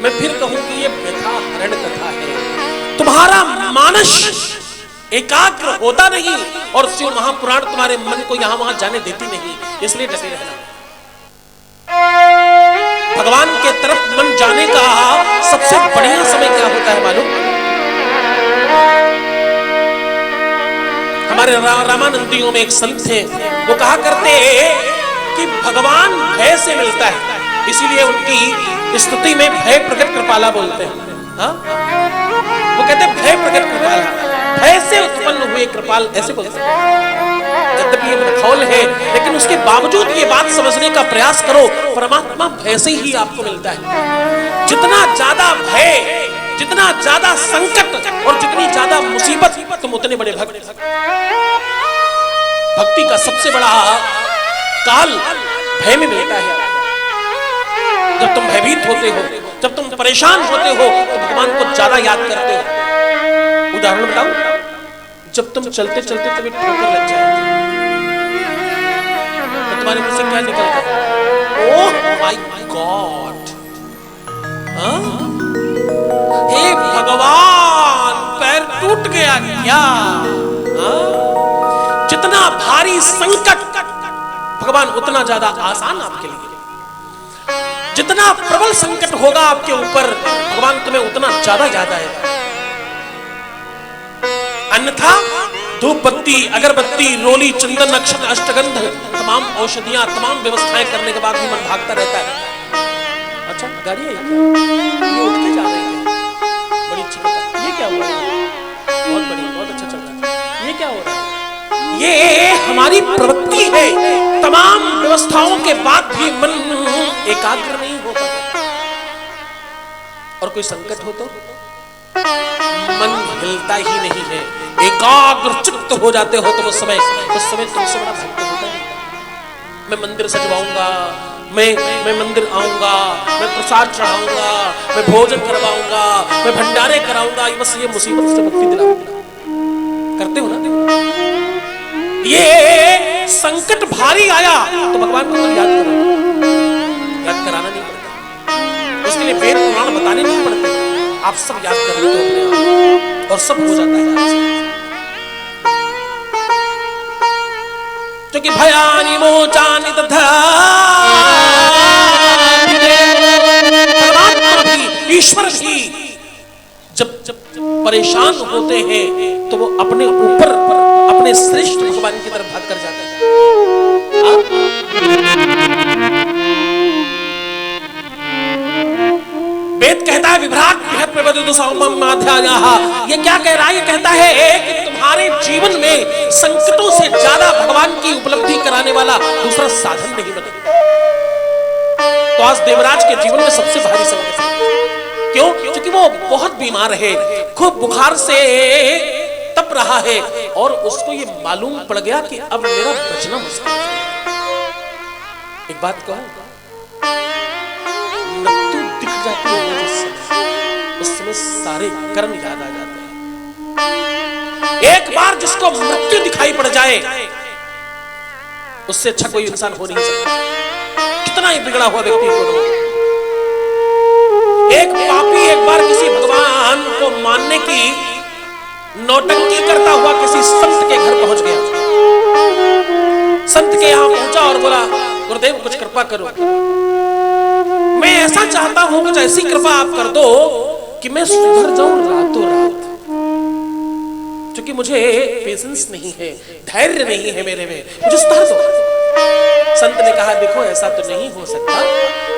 मैं फिर कहूं कि ये व्यथा हरण कथा है। तुम्हारा मानस एकाग्र होता नहीं और शिव महापुराण तुम्हारे मन को यहां वहां जाने देती नहीं, इसलिए डटे रहना। भगवान के तरफ मन जाने का सबसे बढ़िया समय क्या होता है मालूम? हमारे रामानंदियों में एक संत थे, वो कहा करते कि भगवान भय से मिलता है, इसीलिए उनकी स्तुति में भय प्रकट कृपाला बोलते हैं। हाँ? वो कहते हैं भय प्रकट कृपाला, भय से उत्पन्न हुए कृपाल, ऐसे बोलते हैं। यद्यपि ये मखौल है, लेकिन उसके बावजूद ये बात समझने का प्रयास करो, परमात्मा भय से ही आपको मिलता है। जितना ज्यादा भय, जितना ज्यादा संकट और जितनी ज्यादा मुसीबत, तुम उतने बड़े भक्त। भक्ति का सबसे बड़ा काल भय में मिलता है। जब तुम भयभीत होते हो, जब तुम परेशान होते हो, तो भगवान को ज्यादा याद करते हो। उदाहरण बताऊं, जब तुम चलते चलते तुम्हें ठोकर लग जाए तो तुम्हारे मुंह से क्या निकलता है? ओह माय गॉड, हे भगवान, पैर टूट गया क्या? जितना भारी संकट भगवान उतना ज्यादा आसान आपके लिए। जितना प्रबल संकट होगा आपके ऊपर, भगवान तुम्हें उतना ज्यादा याद आएगा। अन्यथा धूप बत्ती, अगरबत्ती, रोली, चंदन, अक्षत, अष्टगंध, तमाम औषधियां, तमाम व्यवस्थाएं करने के बाद भी मन भागता रहता है। अच्छा गाड़ी है, ये उठ के जा रही है, बड़ी अच्छी बात है। ये क्या हुआ? बहुत बढ़िया, बहुत अच्छा चल रहा है। ये क्या हो रहा है? ये हमारी प्रवृत्ति है। तमाम व्यवस्थाओं के बाद भी मन एकाग्र नहीं हो पाता। और कोई संकट हो तो मन हिलता ही नहीं है, एकाग्र चित्त हो जाते हो तुम। उस समय तुमसे बड़ा भक्त होता नहीं। मैं मंदिर सजवाऊंगा, मैं मंदिर आऊंगा, मैं प्रसाद चढ़ाऊंगा, मैं भोजन करवाऊंगा, मैं भंडारे कराऊंगा, बस ये मुसीबत से मुक्ति दिलाऊंगा। करते हो ना? ये संकट भारी आया तो भगवान को याद करो। याद कराना नहीं पड़ता, उसके लिए वेद पुराण बताने नहीं पड़ते। आप सब याद कर लेते हो अपने आप और सब हो जाता है आपसे। क्योंकि भयानि मोचानि तथा परमात्मा भी, ईश्वर भी जब परेशान होते हैं तो वो अपने ऊपर अपने श्रेष्ठ भगवान की तरफ भाग कर जाते हैं। वेद कहता है विभ्राट बृहत् प्रबोधितो सामम अध्यायः। ये क्या कह रहा है? ये कहता है कि तुम्हारे जीवन में संकटों से ज्यादा भगवान की उपलब्धि कराने वाला दूसरा साधन नहीं बने। तो आज देवराज के जीवन में सबसे भारी संकट है। क्यों? क्योंकि वो बहुत बीमार है, खूब बुखार से तप रहा है और उसको ये मालूम पड़ गया कि अब मेरा बचना मुश्किल है। एक बात कहूं, मृत्यु दिख जाती है उस समय सारे कर्म याद आ जाते हैं। एक बार जिसको मृत्यु दिखाई पड़ जाए, उससे अच्छा कोई इंसान हो नहीं सकता, कितना ही बिगड़ा हुआ व्यक्ति हो। एक पापी एक बार किसी भगवान को मानने की नौटंकी करता हुआ किसी संत के घर पहुंच गया। संत के यहां पहुंचा और बोला, गुरुदेव कुछ कृपा करो, मैं ऐसा चाहता हूं कुछ ऐसी कृपा आप कर दो कि मैं सुधर जाऊं रातों रात। क्योंकि मुझे पेशेंस नहीं है, धैर्य नहीं है मेरे में, मुझे सुधार दो। संत ने कहा, देखो ऐसा तो नहीं हो सकता,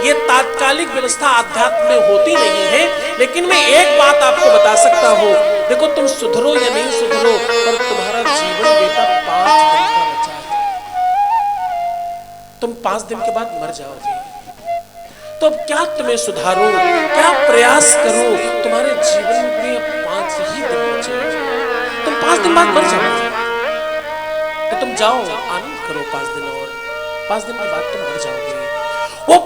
ये तात्कालिक व्यवस्था आध्यात्म में होती नहीं है, लेकिन मैं एक बात आपको बता सकता हूं। देखो तुम सुधरो या नहीं सुधरो, पर तुम्हारा जीवन बेटा 5 दिन का बचा है। तुम 5 दिन के बाद मर जाओगे। तो अब क्या तुम्हें सुधारो, क्या प्रयास करो? तुम्हारे जीवन में 5 ही दिन बचे, तुम 5 दिन बाद मर जाओगे। तो तुम जाओ, आनंद करो 5 दिन और, 5 दिन के बाद तुम मर जाओगे। वो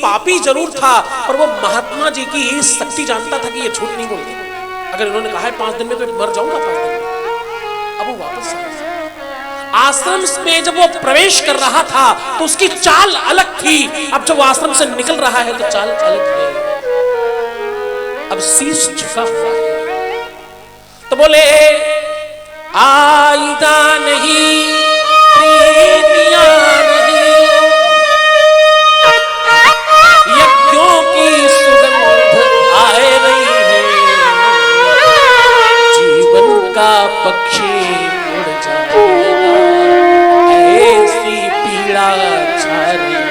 पापी जरूर था, पर वो महात्मा जी की शक्ति जानता था कि ये झूठ नहीं बोलते। अगर इन्होंने कहा है 5 दिन में तो मर जाऊंगा 5 दिन में, अब वो वापस आश्रम में जब वो प्रवेश कर रहा था तो उसकी चाल अलग थी। अब जब वो आश्रम से निकल रहा है तो चाल अलग है। अब शीश झुका हुआ है। तो बोले आईदा नहीं प्रीतियां नहीं, यज्ञों की सुगंध आए रही है, जीवन का पक्षी उड़ जाएगा, ऐसी पीड़ा छा रही है।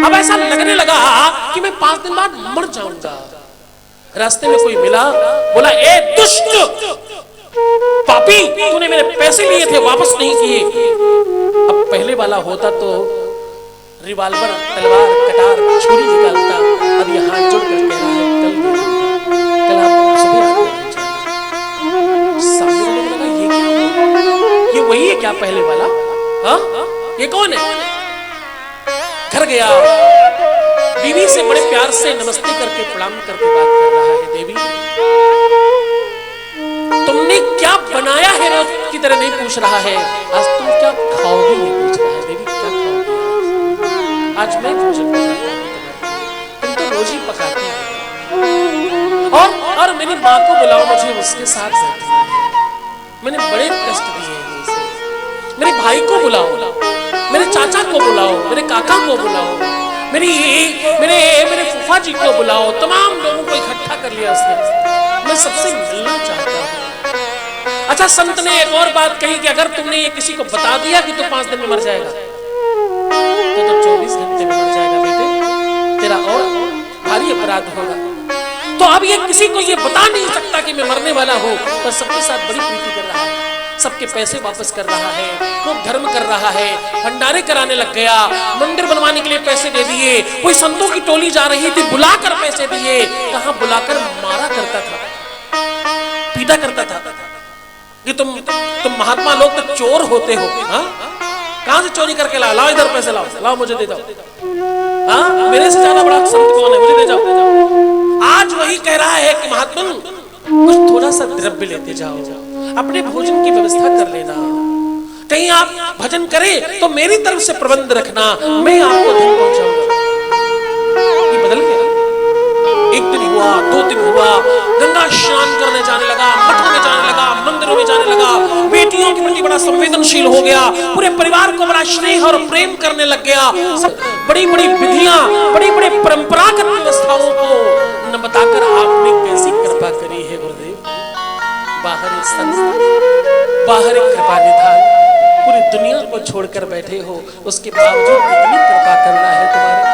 अब ऐसा लगने लगा कि मैं 5 दिन बाद मर जाऊंगा। रास्ते में कोई मिला, बोला ए दुष्ट पापी, तूने मेरे पैसे लिए थे वापस नहीं किए। अब पहले वाला होता तो रिवाल्वर, तलवार, कटार, छुरी निकालता। अब ये हाथ जोड़ कर कह रहा है कल आप सुबह आते हैं। सामने वाले को लगा ये क्या, ये वही है क्या पहले वाला? हाँ, ये कौन है? घर गया, बीवी से बड़े प्यार से नमस्ते करके प्रणाम करके बात कर रहा है। देवी, तुमने क्या बनाया है रोज की तरह नहीं पूछ रहा है, आज तुम क्या खाओगी ये पूछ रहा है। देवी, क्या खाओगी आज? मैं भोजन बनाता हूं, तुम तो रोज ही पकाती हो। और मेरी माँ को बुलाओ, मुझे उसके साथ रहना है। मैंने बड़े कष्ट दिए हैं उसे। मेरे भाई को बुलाओ, मेरे चाचा को बुलाओ, मेरे काका को बुलाओ, मेरे फूफा जी को बुलाओ। तमाम लोगों को इकट्ठा कर लिया उसने। मैं सबसे मिलना चाहता हूँ। अच्छा, संत ने एक और बात कही कि अगर तुमने ये किसी को बता दिया कि तू 5 दिन में मर जाएगा तो 24 घंटे में मर जाएगा बेटे, तेरा और भारी अपराध होगा। तो अब ये किसी को ये बता नहीं सकता कि मैं मरने वाला हूँ, पर सबके साथ बड़ी प्रीति कर रहा है, सबके पैसे वापस कर रहा है, खूब धर्म कर रहा है, भंडारे कराने लग गया, मंदिर बनवाने के लिए पैसे दे दिए। कोई संतों की टोली जा रही थी, बुलाकर पैसे दिए। कहां बुलाकर मारा करता था, पीटा करता था कि तुम महात्मा लोग तो चोर होते हो। हाँ, कहां से चोरी करके लाओ, इधर पैसे लाओ, मुझे दे जाओ। हाँ, मेरे से ज्यादा बड़ा संत कौन है, मुझे दे जाओ। आज वही कह रहा है कि महात्मा कुछ थोड़ा सा द्रव्य लेते जाओ, अपने भोजन की व्यवस्था कर लेना। कहीं आप भजन करें तो मेरी तरफ से प्रबंध रखना, मैं आपको धन पहुंचाऊंगा। ये बदल गया। 1 दिन हुआ, 2 दिन हुआ, गंगा स्नान करने जाने लगा, मठों में जाने लगा, मंदिरों में जाने लगा, बेटियों के प्रति बड़ा संवेदनशील हो गया, पूरे परिवार को बड़ा स्नेह और प्रेम करने लग गया। सब बड़ी बड़ी विधियां, बड़ी बड़ी परंपरागत व्यवस्थाओं को न बताकर आपने कैसी कृपा करी है गुरुदेव। बाहर संत, बाहर कृपा निधान, पूरी दुनिया को छोड़कर बैठे हो, उसके बावजूद इतनी कृपा करना है तुम्हारे।